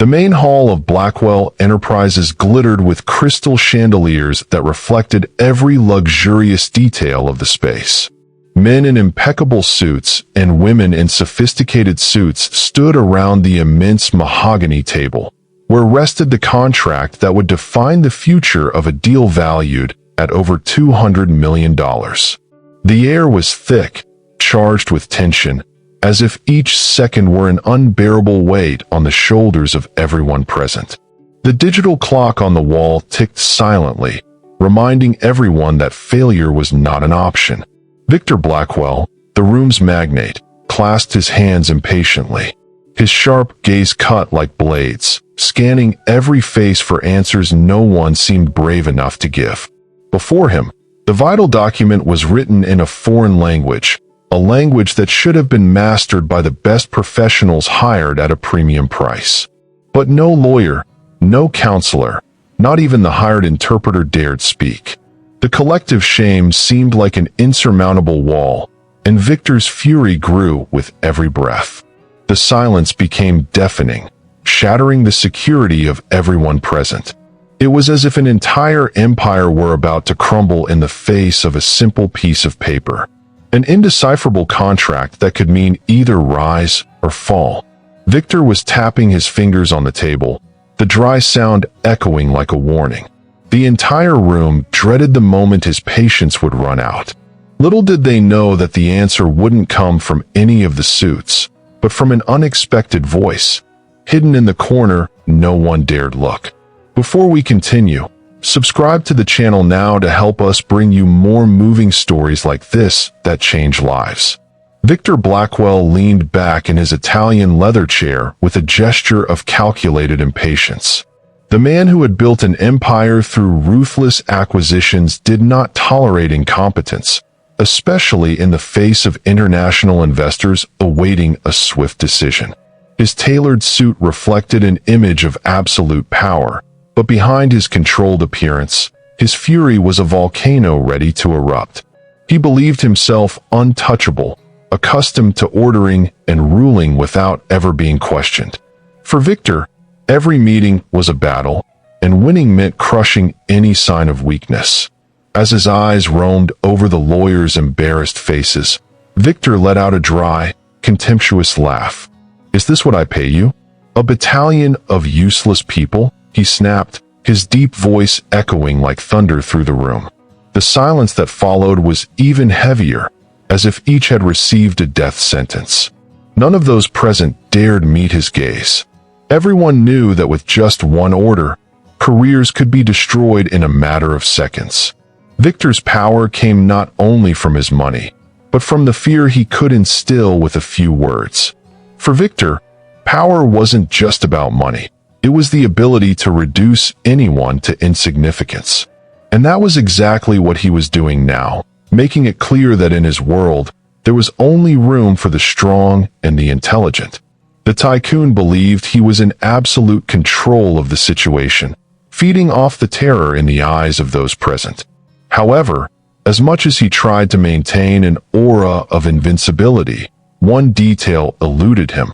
The main hall of Blackwell Enterprises glittered with crystal chandeliers that reflected every luxurious detail of the space. Men in impeccable suits and women in sophisticated suits stood around the immense mahogany table, where rested the contract that would define the future of a deal valued at over $200 million. The air was thick, charged with tension, as if each second were an unbearable weight on the shoulders of everyone present. The digital clock on the wall ticked silently, reminding everyone that failure was not an option. Victor Blackwell, the room's magnate, clasped his hands impatiently. His sharp gaze cut like blades, scanning every face for answers no one seemed brave enough to give. Before him, the vital document was written in a foreign language, a language that should have been mastered by the best professionals hired at a premium price. But no lawyer, no counselor, not even the hired interpreter dared speak. The collective shame seemed like an insurmountable wall, and Victor's fury grew with every breath. The silence became deafening, shattering the security of everyone present. It was as if an entire empire were about to crumble in the face of a simple piece of paper, an indecipherable contract that could mean either rise or fall. Victor was tapping his fingers on the table, the dry sound echoing like a warning. The entire room dreaded the moment his patience would run out. Little did they know that the answer wouldn't come from any of the suits, but from an unexpected voice. Hidden in the corner, no one dared look. Before we continue, subscribe to the channel now to help us bring you more moving stories like this that change lives. Victor Blackwell leaned back in his Italian leather chair with a gesture of calculated impatience. The man who had built an empire through ruthless acquisitions did not tolerate incompetence, especially in the face of international investors awaiting a swift decision. His tailored suit reflected an image of absolute power, but behind his controlled appearance, his fury was a volcano ready to erupt. He believed himself untouchable, accustomed to ordering and ruling without ever being questioned. For Victor, every meeting was a battle, and winning meant crushing any sign of weakness. As his eyes roamed over the lawyers' embarrassed faces, Victor let out a dry, contemptuous laugh. "Is this what I pay you? A battalion of useless people?" he snapped, his deep voice echoing like thunder through the room. The silence that followed was even heavier, as if each had received a death sentence. None of those present dared meet his gaze. Everyone knew that with just one order, careers could be destroyed in a matter of seconds. Victor's power came not only from his money, but from the fear he could instill with a few words. For Victor, power wasn't just about money. It was the ability to reduce anyone to insignificance. And that was exactly what he was doing now, making it clear that in his world, there was only room for the strong and the intelligent. The tycoon believed he was in absolute control of the situation, feeding off the terror in the eyes of those present. However, as much as he tried to maintain an aura of invincibility, one detail eluded him.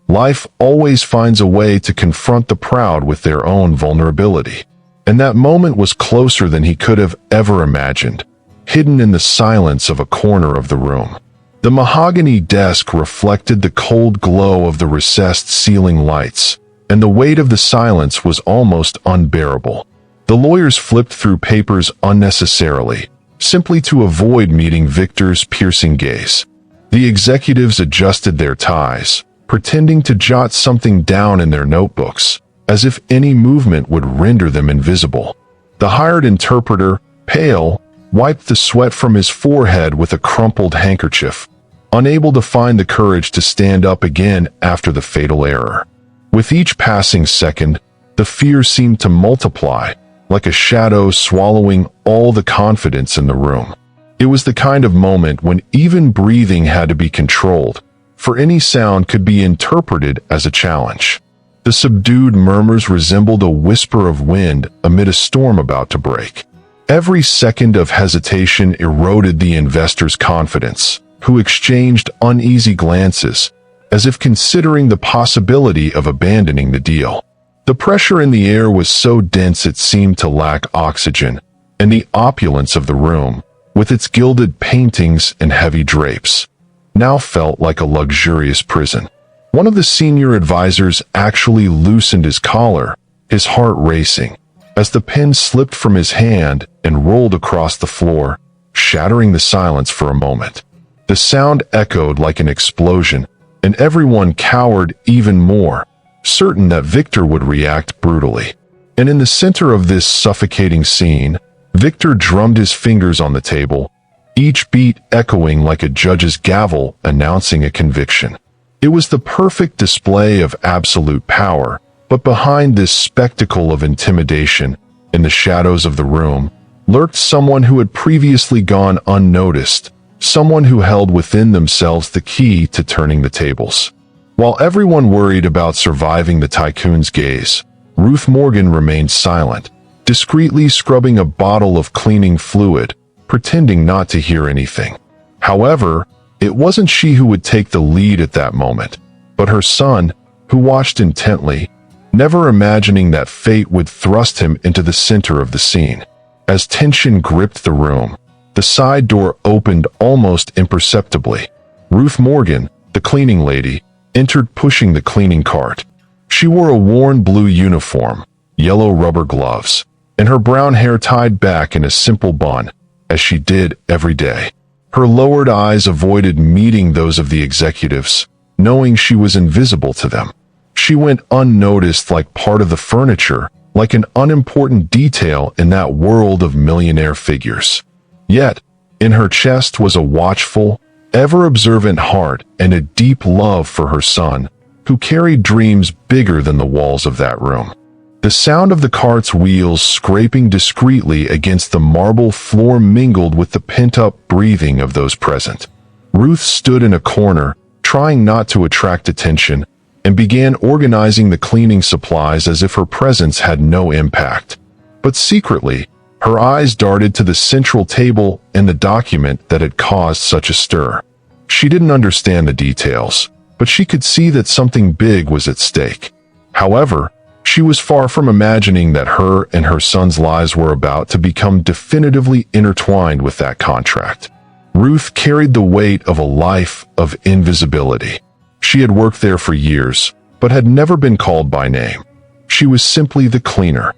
Life always finds a way to confront the proud with their own vulnerability. And that moment was closer than he could have ever imagined, hidden in the silence of a corner of the room. The mahogany desk reflected the cold glow of the recessed ceiling lights, and the weight of the silence was almost unbearable. The lawyers flipped through papers unnecessarily, simply to avoid meeting Victor's piercing gaze. The executives adjusted their ties, pretending to jot something down in their notebooks, as if any movement would render them invisible. The hired interpreter, pale, wiped the sweat from his forehead with a crumpled handkerchief, unable to find the courage to stand up again after the fatal error. With each passing second, the fear seemed to multiply, like a shadow swallowing all the confidence in the room. It was the kind of moment when even breathing had to be controlled, for any sound could be interpreted as a challenge. The subdued murmurs resembled a whisper of wind amid a storm about to break. Every second of hesitation eroded the investors' confidence, who exchanged uneasy glances, as if considering the possibility of abandoning the deal. The pressure in the air was so dense it seemed to lack oxygen, and the opulence of the room, with its gilded paintings and heavy drapes, now felt like a luxurious prison. One of the senior advisors actually loosened his collar, his heart racing, as the pen slipped from his hand and rolled across the floor, shattering the silence for a moment. The sound echoed like an explosion, and everyone cowered even more, certain that Victor would react brutally. And in the center of this suffocating scene, Victor drummed his fingers on the table, each beat echoing like a judge's gavel announcing a conviction. It was the perfect display of absolute power, but behind this spectacle of intimidation, in the shadows of the room, lurked someone who had previously gone unnoticed, someone who held within themselves the key to turning the tables. While everyone worried about surviving the tycoon's gaze, Ruth Morgan remained silent, discreetly scrubbing a bottle of cleaning fluid, pretending not to hear anything. However, it wasn't she who would take the lead at that moment, but her son, who watched intently, never imagining that fate would thrust him into the center of the scene. As tension gripped the room, the side door opened almost imperceptibly. Ruth Morgan, the cleaning lady, entered pushing the cleaning cart. She wore a worn blue uniform, yellow rubber gloves, and her brown hair tied back in a simple bun, as she did every day. Her lowered eyes avoided meeting those of the executives, knowing she was invisible to them. She went unnoticed like part of the furniture, like an unimportant detail in that world of millionaire figures. Yet, in her chest was a watchful, ever-observant heart and a deep love for her son, who carried dreams bigger than the walls of that room. The sound of the cart's wheels scraping discreetly against the marble floor mingled with the pent-up breathing of those present. Ruth stood in a corner, trying not to attract attention, and began organizing the cleaning supplies as if her presence had no impact. But secretly, her eyes darted to the central table and the document that had caused such a stir. She didn't understand the details, but she could see that something big was at stake. However, she was far from imagining that her and her son's lives were about to become definitively intertwined with that contract. Ruth carried the weight of a life of invisibility. She had worked there for years, but had never been called by name. She was simply the cleaner.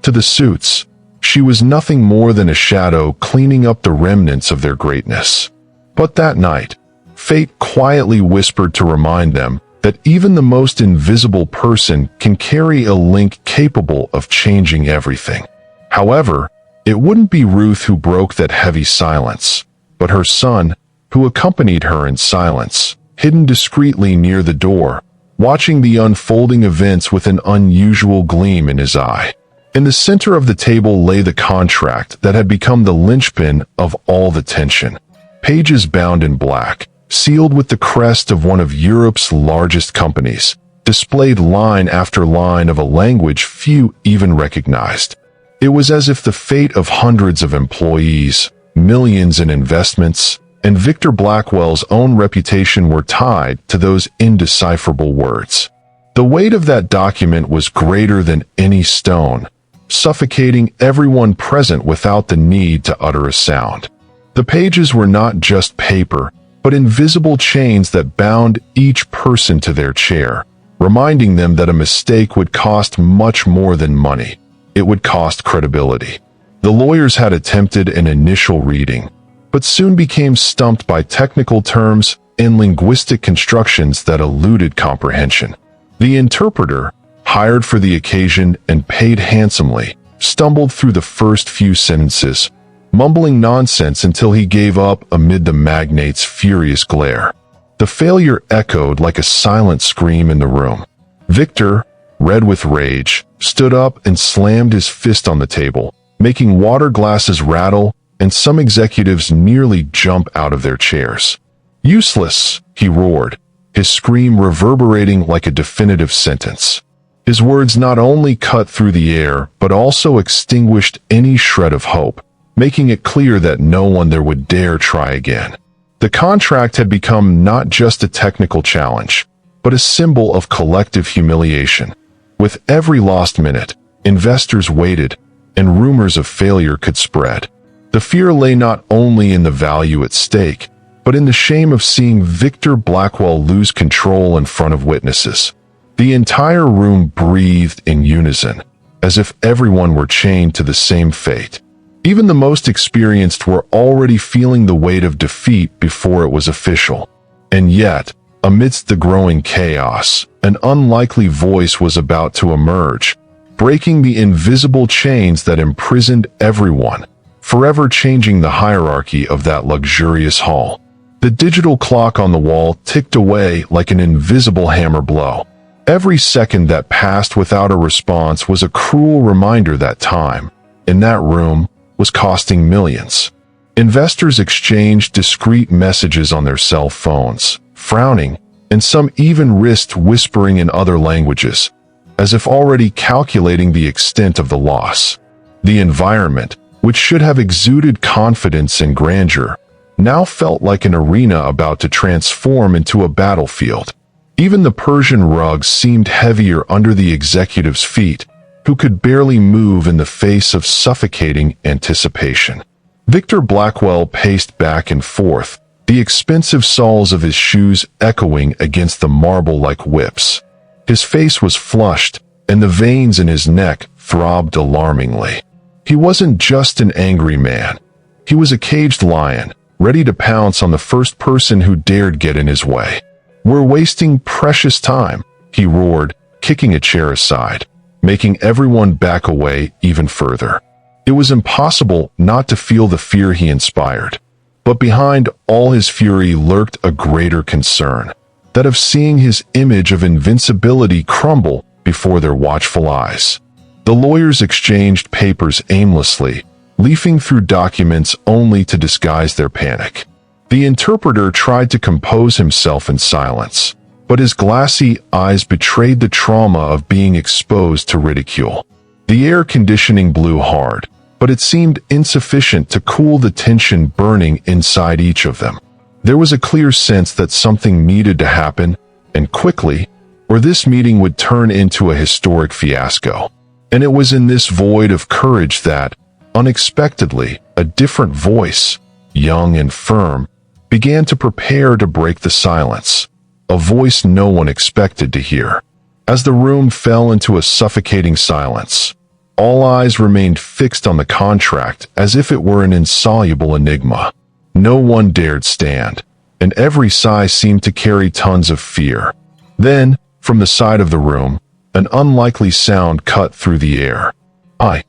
To the suits, she was nothing more than a shadow cleaning up the remnants of their greatness. But that night, fate quietly whispered to remind them that even the most invisible person can carry a link capable of changing everything. However, it wouldn't be Ruth who broke that heavy silence, but her son, who accompanied her in silence, hidden discreetly near the door, watching the unfolding events with an unusual gleam in his eye. In the center of the table lay the contract that had become the linchpin of all the tension. Pages bound in black, sealed with the crest of one of Europe's largest companies, displayed line after line of a language few even recognized. It was as if the fate of hundreds of employees, millions in investments, and Victor Blackwell's own reputation were tied to those indecipherable words. The weight of that document was greater than any stone, suffocating everyone present without the need to utter a sound. The pages were not just paper, but invisible chains that bound each person to their chair, reminding them that a mistake would cost much more than money. It would cost credibility. The lawyers had attempted an initial reading, but soon became stumped by technical terms and linguistic constructions that eluded comprehension. The interpreter, hired for the occasion and paid handsomely, stumbled through the first few sentences, mumbling nonsense until he gave up amid the magnate's furious glare. The failure echoed like a silent scream in the room. Victor, red with rage, stood up and slammed his fist on the table, making water glasses rattle and some executives nearly jump out of their chairs. "Useless," he roared, his scream reverberating like a definitive sentence. His words not only cut through the air, but also extinguished any shred of hope, making it clear that no one there would dare try again. The contract had become not just a technical challenge, but a symbol of collective humiliation. With every lost minute, investors waited, and rumors of failure could spread. The fear lay not only in the value at stake, but in the shame of seeing Victor Blackwell lose control in front of witnesses. The entire room breathed in unison, as if everyone were chained to the same fate. Even the most experienced were already feeling the weight of defeat before it was official. And yet, amidst the growing chaos, an unlikely voice was about to emerge, breaking the invisible chains that imprisoned everyone, forever changing the hierarchy of that luxurious hall. The digital clock on the wall ticked away like an invisible hammer blow. Every second that passed without a response was a cruel reminder that time, in that room, was costing millions. Investors exchanged discreet messages on their cell phones, frowning, and some even risked whispering in other languages, as if already calculating the extent of the loss. The environment, which should have exuded confidence and grandeur, now felt like an arena about to transform into a battlefield. Even the Persian rugs seemed heavier under the executive's feet, who could barely move in the face of suffocating anticipation. Victor Blackwell paced back and forth, the expensive soles of his shoes echoing against the marble like whips. His face was flushed, and the veins in his neck throbbed alarmingly. He wasn't just an angry man. He was a caged lion, ready to pounce on the first person who dared get in his way. "We're wasting precious time," he roared, kicking a chair aside, making everyone back away even further. It was impossible not to feel the fear he inspired. But behind all his fury lurked a greater concern, that of seeing his image of invincibility crumble before their watchful eyes. The lawyers exchanged papers aimlessly, leafing through documents only to disguise their panic. The interpreter tried to compose himself in silence, but his glassy eyes betrayed the trauma of being exposed to ridicule. The air conditioning blew hard, but it seemed insufficient to cool the tension burning inside each of them. There was a clear sense that something needed to happen, and quickly, or this meeting would turn into a historic fiasco. And it was in this void of courage that, unexpectedly, a different voice, young and firm, began to prepare to break the silence, a voice no one expected to hear. As the room fell into a suffocating silence, all eyes remained fixed on the contract as if it were an insoluble enigma. No one dared stand, and every sigh seemed to carry tons of fear. Then, from the side of the room, an unlikely sound cut through the air. I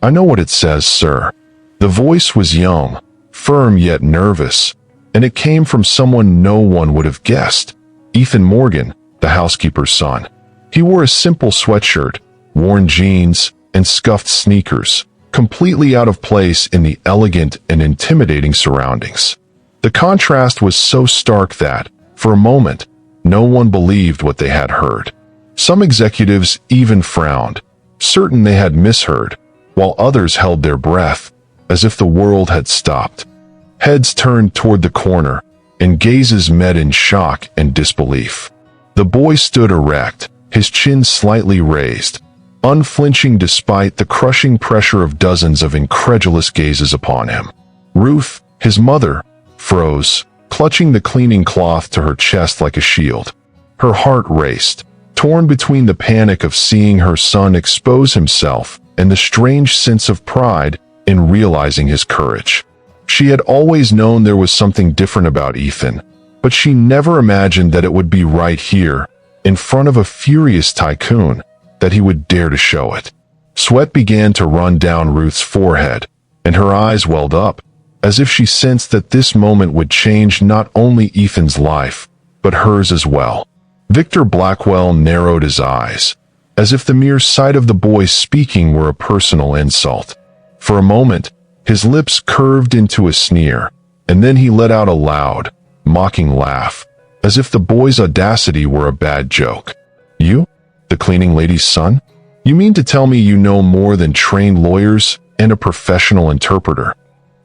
know what it says, sir." The voice was young, firm yet nervous, and it came from someone no one would have guessed. Ethan Morgan, the housekeeper's son. He wore a simple sweatshirt, worn jeans, and scuffed sneakers, completely out of place in the elegant and intimidating surroundings. The contrast was so stark that, for a moment, no one believed what they had heard. Some executives even frowned, certain they had misheard, while others held their breath, as if the world had stopped. Heads turned toward the corner, and gazes met in shock and disbelief. The boy stood erect, his chin slightly raised, unflinching despite the crushing pressure of dozens of incredulous gazes upon him. Ruth, his mother, froze, clutching the cleaning cloth to her chest like a shield. Her heart raced, torn between the panic of seeing her son expose himself and the strange sense of pride in realizing his courage. She had always known there was something different about Ethan, but she never imagined that it would be right here, in front of a furious tycoon, that he would dare to show it. Sweat began to run down Ruth's forehead, and her eyes welled up, as if she sensed that this moment would change not only Ethan's life, but hers as well. Victor Blackwell narrowed his eyes, as if the mere sight of the boy speaking were a personal insult. For a moment, his lips curved into a sneer, and then he let out a loud, mocking laugh, as if the boy's audacity were a bad joke. "You? The cleaning lady's son? You mean to tell me you know more than trained lawyers and a professional interpreter?"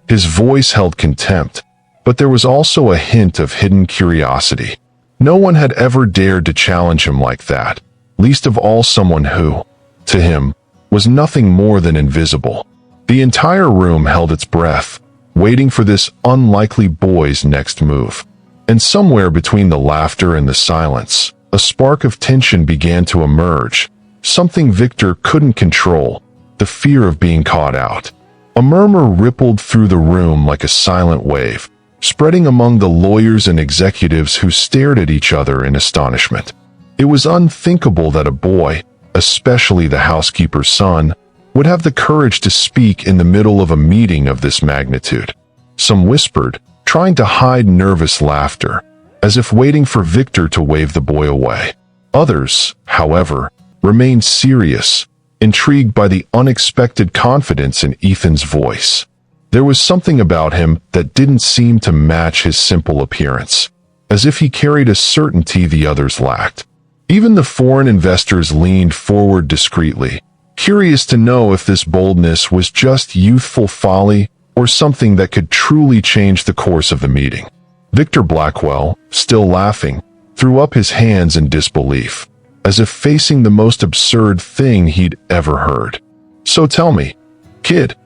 His voice held contempt, but there was also a hint of hidden curiosity. No one had ever dared to challenge him like that, least of all someone who, to him, was nothing more than invisible. The entire room held its breath, waiting for this unlikely boy's next move. And somewhere between the laughter and the silence, a spark of tension began to emerge, something Victor couldn't control, the fear of being caught out. A murmur rippled through the room like a silent wave, spreading among the lawyers and executives who stared at each other in astonishment. It was unthinkable that a boy, especially the housekeeper's son, would have the courage to speak in the middle of a meeting of this magnitude. Some whispered, trying to hide nervous laughter, as if waiting for Victor to wave the boy away. Others, however, remained serious, intrigued by the unexpected confidence in Ethan's voice. There was something about him that didn't seem to match his simple appearance, as if he carried a certainty the others lacked. Even the foreign investors leaned forward discreetly, curious to know if this boldness was just youthful folly or something that could truly change the course of the meeting. Victor Blackwell, still laughing, threw up his hands in disbelief, as if facing the most absurd thing he'd ever heard. "So tell me, kid,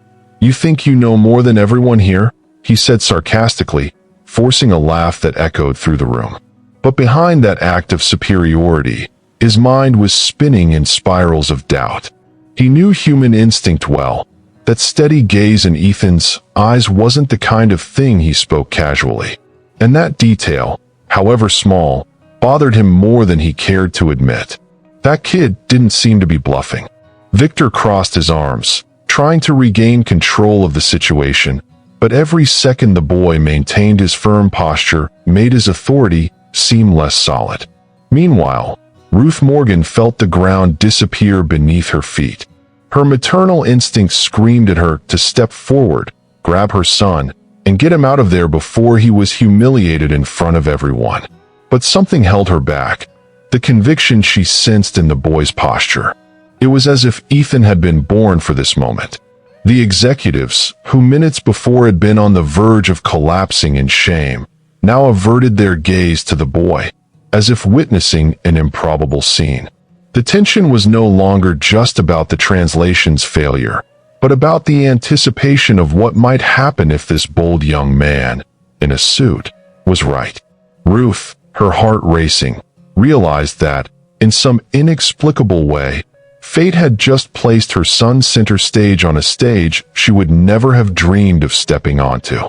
you think you know more than everyone here?" he said sarcastically, forcing a laugh that echoed through the room. But behind that act of superiority, his mind was spinning in spirals of doubt. He knew human instinct well. That steady gaze in Ethan's eyes wasn't the kind of thing he spoke casually. And that detail, however small, bothered him more than he cared to admit. That kid didn't seem to be bluffing. Victor crossed his arms, trying to regain control of the situation, but every second the boy maintained his firm posture made his authority seem less solid. Meanwhile, Ruth Morgan felt the ground disappear beneath her feet. Her maternal instinct screamed at her to step forward, grab her son, and get him out of there before he was humiliated in front of everyone. But something held her back, the conviction she sensed in the boy's posture. It was as if Ethan had been born for this moment. The executives, who minutes before had been on the verge of collapsing in shame, now averted their gaze to the boy, as if witnessing an improbable scene. The tension was no longer just about the translation's failure, but about the anticipation of what might happen if this bold young man, in a suit, was right. Ruth, her heart racing, realized that, in some inexplicable way, fate had just placed her son center stage on a stage she would never have dreamed of stepping onto.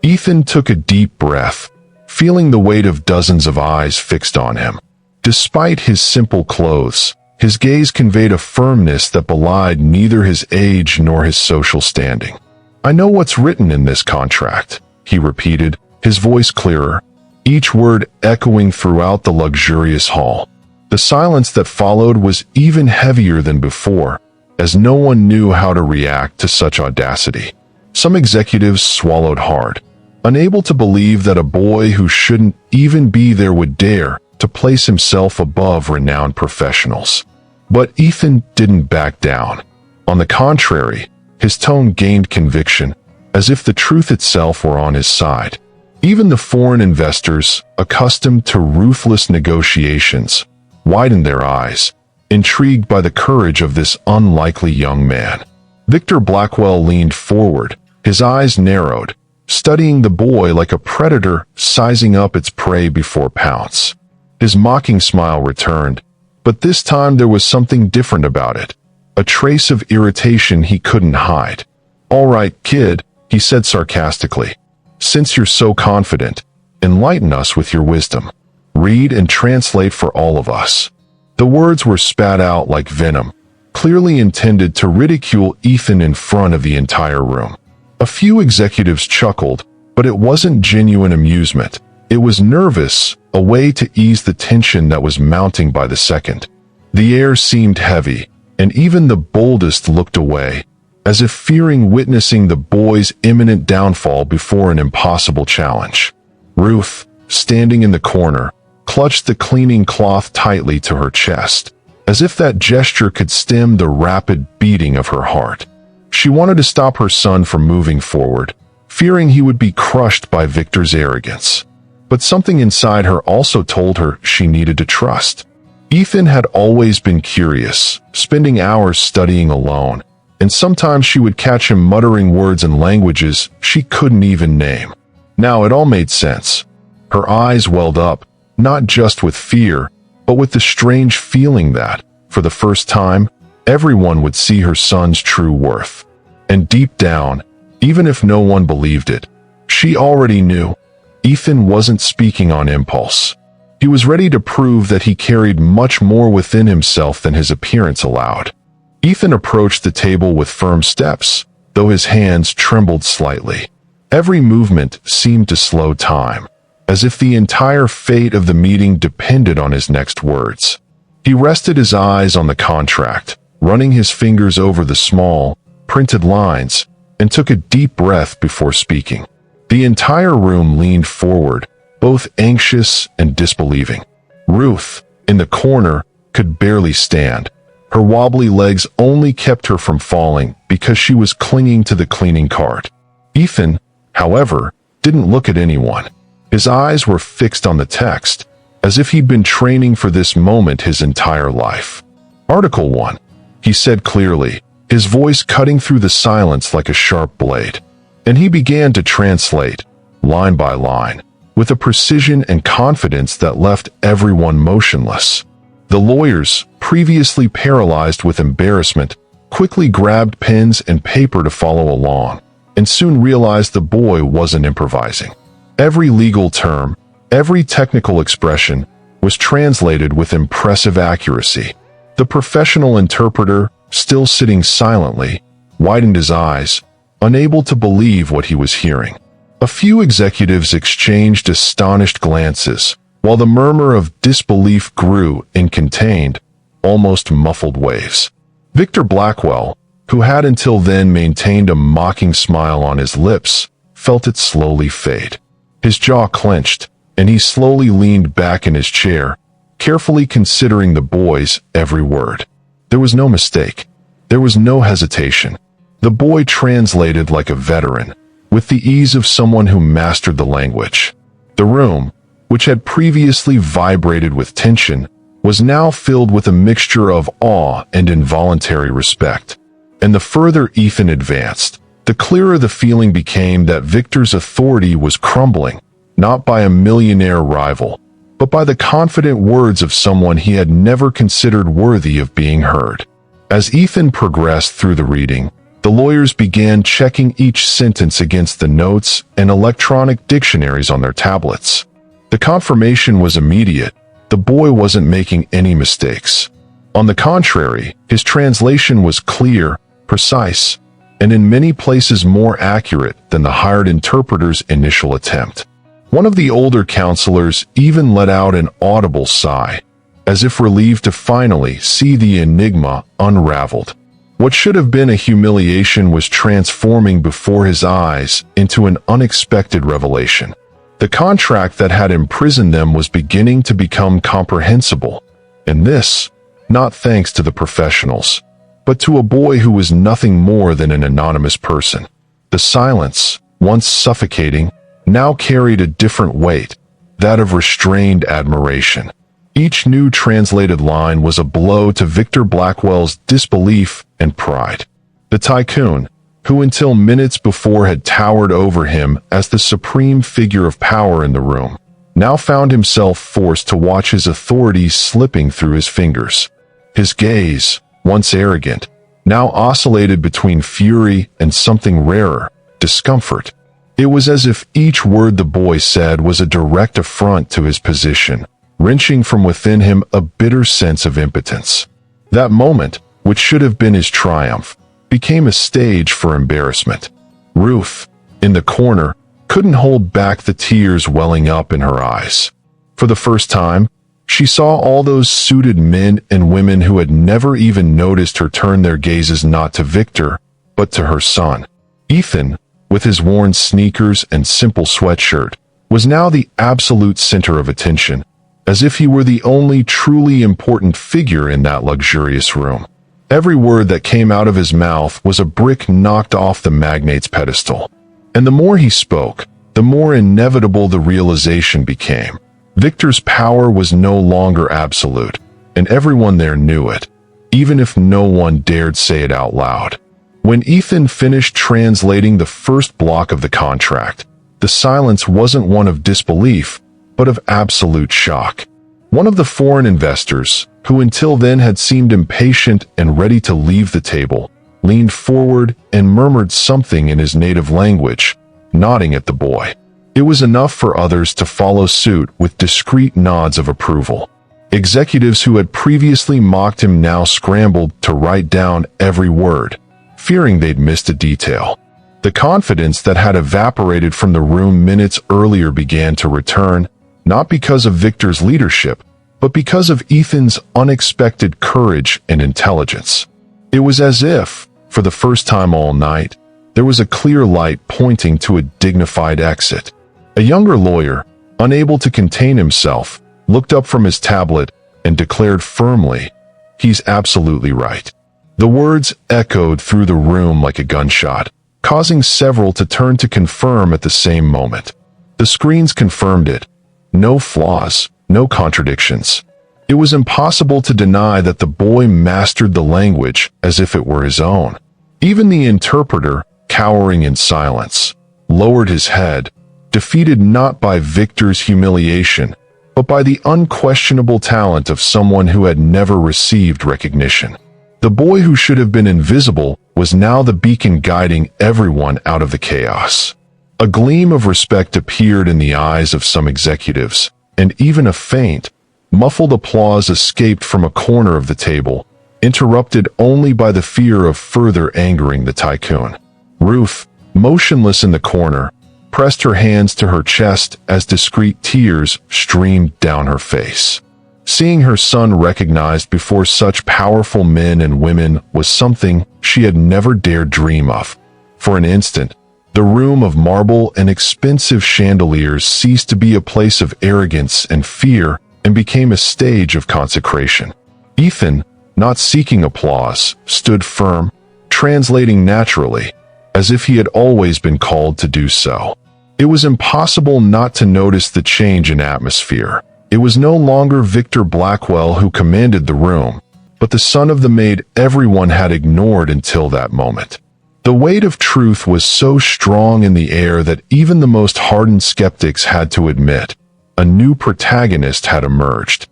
Ethan took a deep breath, feeling the weight of dozens of eyes fixed on him. Despite his simple clothes, his gaze conveyed a firmness that belied neither his age nor his social standing. "I know what's written in this contract," he repeated, his voice clearer, each word echoing throughout the luxurious hall. The silence that followed was even heavier than before, as no one knew how to react to such audacity. Some executives swallowed hard, unable to believe that a boy who shouldn't even be there would dare to place himself above renowned professionals. But Ethan didn't back down. On the contrary, his tone gained conviction, as if the truth itself were on his side. Even the foreign investors, accustomed to ruthless negotiations, widened their eyes, intrigued by the courage of this unlikely young man. Victor Blackwell leaned forward, his eyes narrowed, studying the boy like a predator sizing up its prey before pounce. His mocking smile returned, but this time there was something different about it, a trace of irritation he couldn't hide. "All right, kid," he said sarcastically. "Since you're so confident, enlighten us with your wisdom. Read and translate for all of us." The words were spat out like venom, clearly intended to ridicule Ethan in front of the entire room. A few executives chuckled, but it wasn't genuine amusement. It was nervous, a way to ease the tension that was mounting by the second. The air seemed heavy, and even the boldest looked away, as if fearing witnessing the boy's imminent downfall before an impossible challenge. Ruth, standing in the corner, clutched the cleaning cloth tightly to her chest, as if that gesture could stem the rapid beating of her heart. She wanted to stop her son from moving forward, fearing he would be crushed by Victor's arrogance. But something inside her also told her she needed to trust. Ethan had always been curious, spending hours studying alone, and sometimes she would catch him muttering words in languages she couldn't even name. Now it all made sense. Her eyes welled up, not just with fear, but with the strange feeling that, for the first time, everyone would see her son's true worth. And deep down, even if no one believed it, she already knew. Ethan wasn't speaking on impulse. He was ready to prove that he carried much more within himself than his appearance allowed. Ethan approached the table with firm steps, though his hands trembled slightly. Every movement seemed to slow time, as if the entire fate of the meeting depended on his next words. He rested his eyes on the contract, running his fingers over the small, printed lines, and took a deep breath before speaking. The entire room leaned forward, both anxious and disbelieving. Ruth, in the corner, could barely stand. Her wobbly legs only kept her from falling because she was clinging to the cleaning cart. Ethan, however, didn't look at anyone. His eyes were fixed on the text, as if he'd been training for this moment his entire life. Article 1, he said clearly, his voice cutting through the silence like a sharp blade. And he began to translate, line by line, with a precision and confidence that left everyone motionless. The lawyers, previously paralyzed with embarrassment, quickly grabbed pens and paper to follow along, and soon realized the boy wasn't improvising. Every legal term, every technical expression, was translated with impressive accuracy. The professional interpreter, still sitting silently, widened his eyes, unable to believe what he was hearing. A few executives exchanged astonished glances, while the murmur of disbelief grew in contained, almost muffled waves. Victor Blackwell, who had until then maintained a mocking smile on his lips, felt it slowly fade. His jaw clenched, and he slowly leaned back in his chair, carefully considering the boy's every word. There was no mistake. There was no hesitation. The boy translated like a veteran, with the ease of someone who mastered the language. The room, which had previously vibrated with tension, was now filled with a mixture of awe and involuntary respect. And the further Ethan advanced, the clearer the feeling became that Victor's authority was crumbling, not by a millionaire rival, but by the confident words of someone he had never considered worthy of being heard. As Ethan progressed through the reading, the lawyers began checking each sentence against the notes and electronic dictionaries on their tablets. The confirmation was immediate. The boy wasn't making any mistakes. On the contrary, his translation was clear, precise, and in many places more accurate than the hired interpreter's initial attempt. One of the older counselors even let out an audible sigh, as if relieved to finally see the enigma unraveled. What should have been a humiliation was transforming before his eyes into an unexpected revelation. The contract that had imprisoned them was beginning to become comprehensible, and this, not thanks to the professionals, but to a boy who was nothing more than an anonymous person. The silence, once suffocating, now carried a different weight, that of restrained admiration. Each new translated line was a blow to Victor Blackwell's disbelief and pride. The tycoon, who until minutes before had towered over him as the supreme figure of power in the room, now found himself forced to watch his authority slipping through his fingers. His gaze, once arrogant, now oscillated between fury and something rarer, discomfort. It was as if each word the boy said was a direct affront to his position, wrenching from within him a bitter sense of impotence. That moment, which should have been his triumph, became a stage for embarrassment. Ruth, in the corner, couldn't hold back the tears welling up in her eyes. For the first time, she saw all those suited men and women who had never even noticed her turn their gazes not to Victor, but to her son. Ethan, with his worn sneakers and simple sweatshirt, was now the absolute center of attention, as if he were the only truly important figure in that luxurious room. Every word that came out of his mouth was a brick knocked off the magnate's pedestal. And the more he spoke, the more inevitable the realization became. Victor's power was no longer absolute. and everyone there knew it, even if no one dared say it out loud. When Ethan finished translating the first block of the contract, the silence wasn't one of disbelief, but of absolute shock. One of the foreign investors, who until then had seemed impatient and ready to leave the table, leaned forward and murmured something in his native language, nodding at the boy. It was enough for others to follow suit with discreet nods of approval. Executives who had previously mocked him now scrambled to write down every word, fearing they'd missed a detail. The confidence that had evaporated from the room minutes earlier began to return, not because of Victor's leadership, but because of Ethan's unexpected courage and intelligence. It was as if, for the first time all night, there was a clear light pointing to a dignified exit. A younger lawyer, unable to contain himself, looked up from his tablet and declared firmly, "He's absolutely right." The words echoed through the room like a gunshot, causing several to turn to confirm at the same moment. The screens confirmed it. No flaws, no contradictions. It was impossible to deny that the boy mastered the language as if it were his own. Even the interpreter, cowering in silence, lowered his head, defeated not by Victor's humiliation, but by the unquestionable talent of someone who had never received recognition. The boy who should have been invisible was now the beacon guiding everyone out of the chaos. A gleam of respect appeared in the eyes of some executives, and even a faint, muffled applause escaped from a corner of the table, interrupted only by the fear of further angering the tycoon. Ruth, motionless in the corner, pressed her hands to her chest as discreet tears streamed down her face. Seeing her son recognized before such powerful men and women was something she had never dared dream of. For an instant, the room of marble and expensive chandeliers ceased to be a place of arrogance and fear and became a stage of consecration. Ethan, not seeking applause, stood firm, translating naturally, as if he had always been called to do so. It was impossible not to notice the change in atmosphere. It was no longer Victor Blackwell who commanded the room, but the son of the maid everyone had ignored until that moment. The weight of truth was so strong in the air that even the most hardened skeptics had to admit a new protagonist had emerged.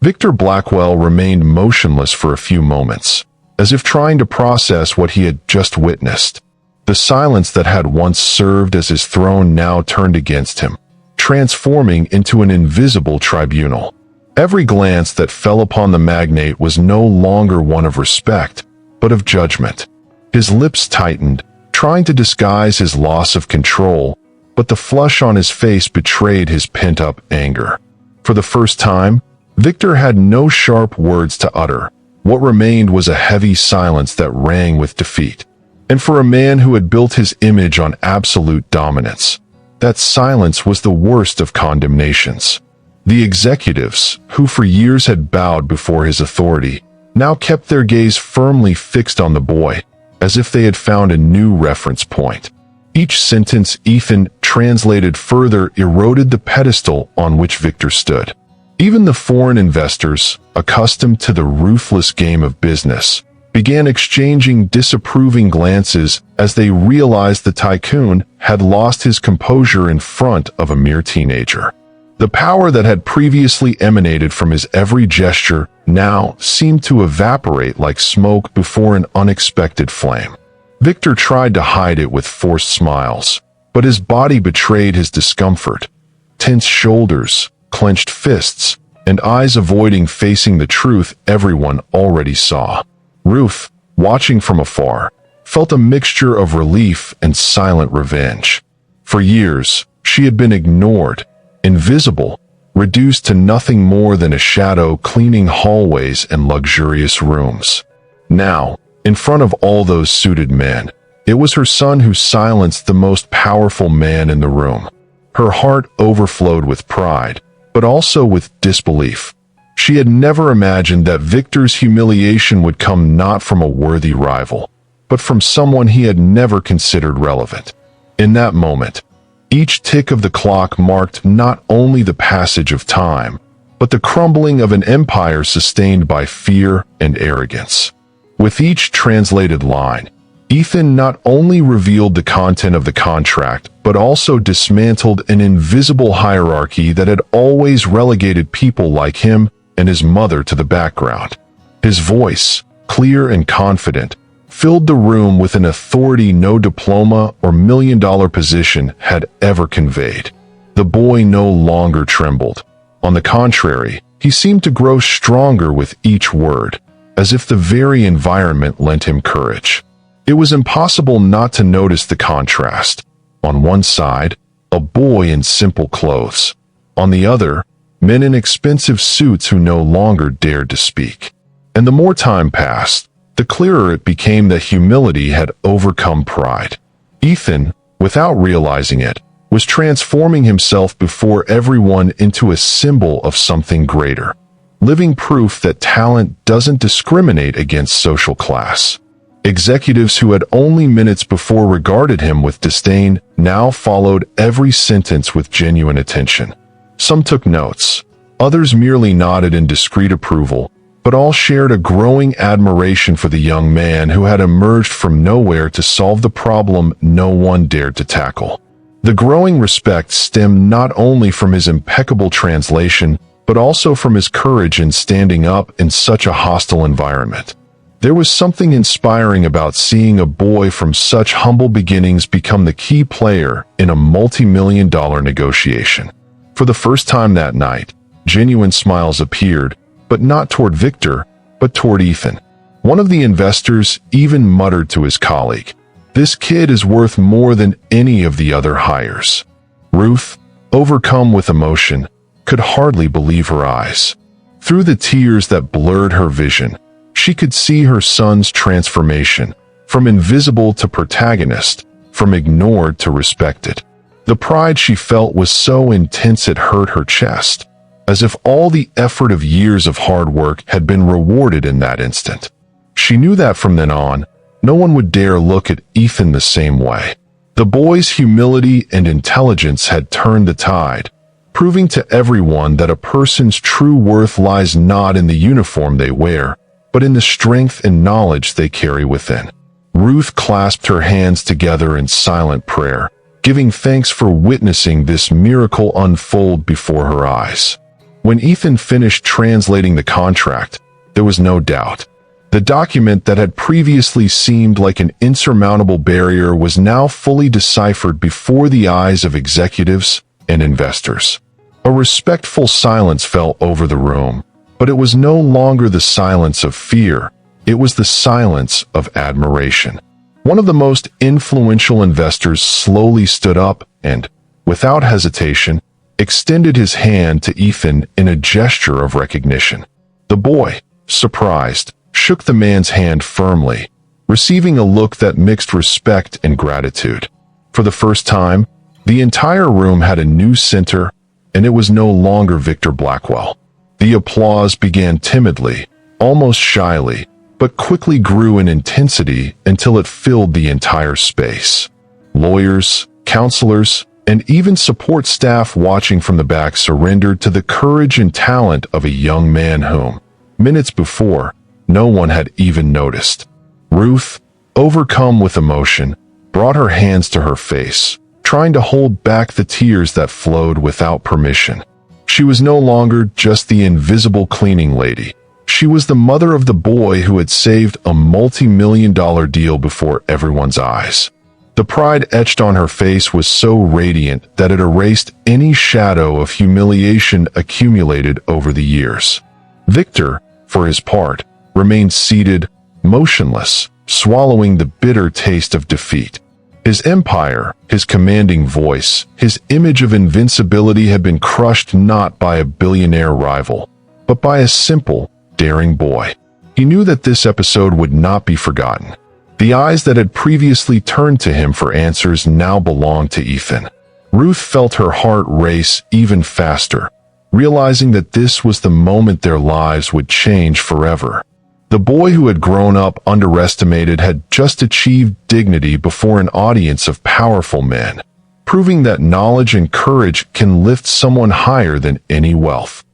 Victor Blackwell remained motionless for a few moments, as if trying to process what he had just witnessed. The silence that had once served as his throne now turned against him, transforming into an invisible tribunal. Every glance that fell upon the magnate was no longer one of respect, but of judgment. His lips tightened, trying to disguise his loss of control, but the flush on his face betrayed his pent-up anger. For the first time, Victor had no sharp words to utter. What remained was a heavy silence that rang with defeat. And for a man who had built his image on absolute dominance, that silence was the worst of condemnations. The executives, who for years had bowed before his authority, now kept their gaze firmly fixed on the boy, as if they had found a new reference point. Each sentence Ethan translated further eroded the pedestal on which Victor stood. Even the foreign investors, accustomed to the ruthless game of business, began exchanging disapproving glances as they realized the tycoon had lost his composure in front of a mere teenager. The power that had previously emanated from his every gesture now seemed to evaporate like smoke before an unexpected flame. Victor tried to hide it with forced smiles, but his body betrayed his discomfort. Tense shoulders, clenched fists, and eyes avoiding facing the truth everyone already saw. Ruth, watching from afar, felt a mixture of relief and silent revenge. For years, she had been ignored, invisible, reduced to nothing more than a shadow cleaning hallways and luxurious rooms. Now, in front of all those suited men, it was her son who silenced the most powerful man in the room. Her heart overflowed with pride, but also with disbelief. She had never imagined that Victor's humiliation would come not from a worthy rival, but from someone he had never considered relevant. In that moment, each tick of the clock marked not only the passage of time, but the crumbling of an empire sustained by fear and arrogance. With each translated line, Ethan not only revealed the content of the contract, but also dismantled an invisible hierarchy that had always relegated people like him and his mother to the background. His voice, clear and confident, filled the room with an authority no diploma or million-dollar position had ever conveyed. The boy no longer trembled. On the contrary, he seemed to grow stronger with each word, as if the very environment lent him courage. It was impossible not to notice the contrast. On one side, a boy in simple clothes. On the other, men in expensive suits who no longer dared to speak. And the more time passed, the clearer it became that humility had overcome pride. Ethan, without realizing it, was transforming himself before everyone into a symbol of something greater, living proof that talent doesn't discriminate against social class. Executives who had only minutes before regarded him with disdain now followed every sentence with genuine attention. Some took notes, others merely nodded in discreet approval, but all shared a growing admiration for the young man who had emerged from nowhere to solve the problem no one dared to tackle. The growing respect stemmed not only from his impeccable translation, but also from his courage in standing up in such a hostile environment. There was something inspiring about seeing a boy from such humble beginnings become the key player in a multi-million-dollar negotiation. For the first time that night, genuine smiles appeared, but not toward Victor, but toward Ethan. One of the investors even muttered to his colleague, "This kid is worth more than any of the other hires." Ruth, overcome with emotion, could hardly believe her eyes. Through the tears that blurred her vision, she could see her son's transformation, from invisible to protagonist, from ignored to respected. The pride she felt was so intense it hurt her chest, as if all the effort of years of hard work had been rewarded in that instant. She knew that from then on, no one would dare look at Ethan the same way. The boy's humility and intelligence had turned the tide, proving to everyone that a person's true worth lies not in the uniform they wear, but in the strength and knowledge they carry within. Ruth clasped her hands together in silent prayer, giving thanks for witnessing this miracle unfold before her eyes. When Ethan finished translating the contract, there was no doubt. The document that had previously seemed like an insurmountable barrier was now fully deciphered before the eyes of executives and investors. A respectful silence fell over the room. But it was no longer the silence of fear, it was the silence of admiration. One of the most influential investors slowly stood up and, without hesitation, extended his hand to Ethan in a gesture of recognition. The boy, surprised, shook the man's hand firmly, receiving a look that mixed respect and gratitude. For the first time, the entire room had a new center, and it was no longer Victor Blackwell. The applause began timidly, almost shyly, but quickly grew in intensity until it filled the entire space. Lawyers, counselors, and even support staff watching from the back surrendered to the courage and talent of a young man whom, minutes before, no one had even noticed. Ruth, overcome with emotion, brought her hands to her face, trying to hold back the tears that flowed without permission. She was no longer just the invisible cleaning lady. She was the mother of the boy who had saved a multi-million-dollar deal before everyone's eyes. The pride etched on her face was so radiant that it erased any shadow of humiliation accumulated over the years. Victor, for his part, remained seated, motionless, swallowing the bitter taste of defeat. His empire, his commanding voice, his image of invincibility had been crushed not by a billionaire rival, but by a simple, daring boy. He knew that this episode would not be forgotten. The eyes that had previously turned to him for answers now belonged to Ethan. Ruth felt her heart race even faster, realizing that this was the moment their lives would change forever. The boy who had grown up underestimated had just achieved dignity before an audience of powerful men, proving that knowledge and courage can lift someone higher than any wealth.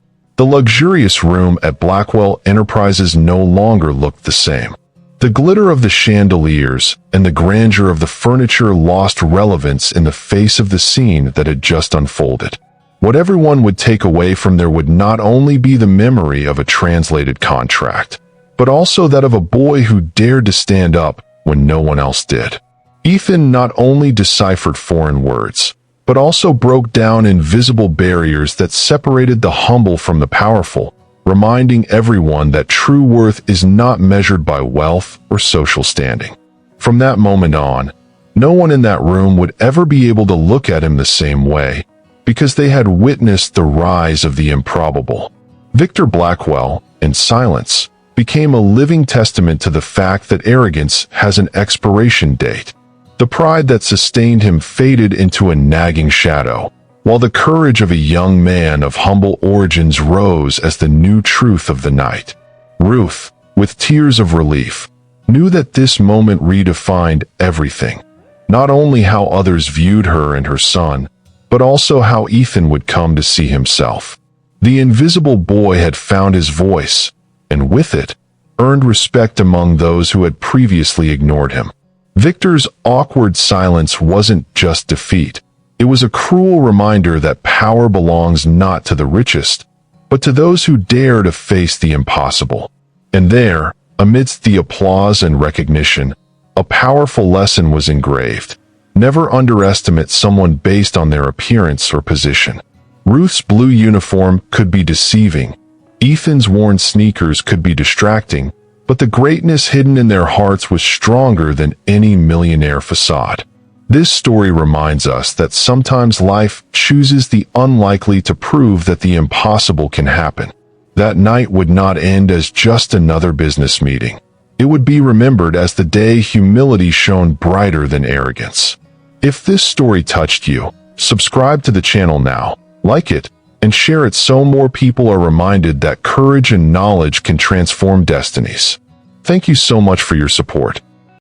The luxurious room at Blackwell Enterprises no longer looked the same. The glitter of the chandeliers and the grandeur of the furniture lost relevance in the face of the scene that had just unfolded. What everyone would take away from there would not only be the memory of a translated contract, but also that of a boy who dared to stand up when no one else did. Ethan not only deciphered foreign words, but also broke down invisible barriers that separated the humble from the powerful, reminding everyone that true worth is not measured by wealth or social standing. From that moment on, no one in that room would ever be able to look at him the same way, because they had witnessed the rise of the improbable. Victor Blackwell, in silence, became a living testament to the fact that arrogance has an expiration date. The pride that sustained him faded into a nagging shadow, while the courage of a young man of humble origins rose as the new truth of the night. Ruth, with tears of relief, knew that this moment redefined everything, not only how others viewed her and her son, but also how Ethan would come to see himself. The invisible boy had found his voice, and with it, earned respect among those who had previously ignored him. Victor's awkward silence wasn't just defeat. It was a cruel reminder that power belongs not to the richest, but to those who dare to face the impossible. And there, amidst the applause and recognition, a powerful lesson was engraved. Never underestimate someone based on their appearance or position. Ruth's blue uniform could be deceiving. Ethan's worn sneakers could be distracting, but the greatness hidden in their hearts was stronger than any millionaire facade. This story reminds us that sometimes life chooses the unlikely to prove that the impossible can happen. That night would not end as just another business meeting. It would be remembered as the day humility shone brighter than arrogance. If this story touched you, subscribe to the channel now, like it, and share it so more people are reminded that courage and knowledge can transform destinies. Thank you so much for your support.